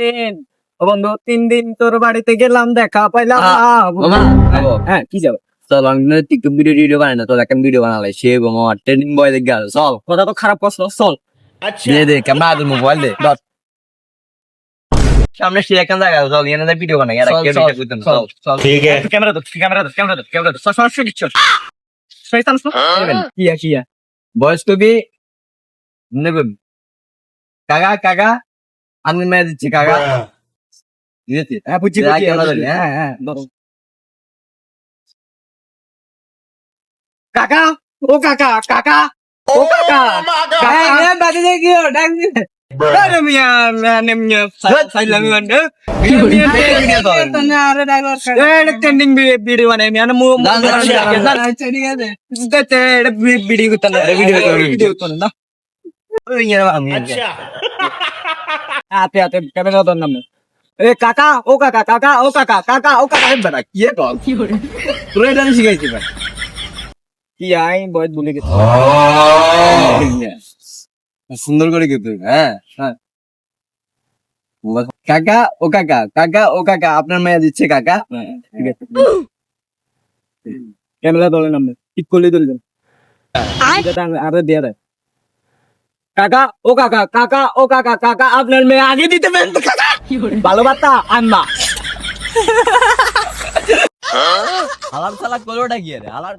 দিন ও বন্ধু 3 দিন তোর বাড়িতে গেলাম দেখা পাইলাম না। মামা হ্যাঁ কি যাবে চল আমি টিকটক ভিডিও বানাই না, তোর একটা ভিডিও বানালে সে মামা ট্রেনিং বয় দেখ গেল। চল কথা তো খারাপ করছো, চল। দে দে ক্যামেরা দে, মোবাইল দে ধর। সামনে সে একটা জায়গা, চল এনে ভিডিও বানাই। আর কেউ এটা করতে না, চল। ठीक है। ক্যামেরা ধর, ক্যামেরা ধর সমস্যা কিচ্ছু শয়তান কিয়া কিয়া বয়স কবি নেবে। কাকা কাকা আমি মেয়ে দিচ্ছি কাকা দিয়েছি। হ্যাঁ বুঝছি যা, বুঝছি, ক্যামেরা ধরি, হ্যাঁ হ্যাঁ ধরো। কাকা ও কাকা কাকা ও কাকা আরে মিয়া মানে মিয়া সাইলা মিয়া ট্রেন্ডিং ভিডিও মানে মিয়া মু ভিডিও করতে না ভিডিও করতে না হাতে হাতে ক্যামেরা ধর নাম এ কাকা ও কাকা কাকা ও কাকা কাকা ও কাকা বেটা কি কল তোরা এটা শিখাইছি ভাই। কি আই বয়স ভুলে গেছি সুন্দর করে কিন্তু হ্যাঁ হ্যাঁ। কাকা ও কাকা কাকা ও কাকা আপনার মেয়ে দিচ্ছে কাকা। ঠিক আছে ক্যামেরা ধরে নাম ঠিক করলে ধরে দেন আরে দিয়ে দেয় কাকা ও কাকা কাকা ও কাকা কাকা আপনার মেয়ে আগে দিতে পারেন তো কাকা ভালো বার্তা আনবা হালার সালা করোটা কি রে হালার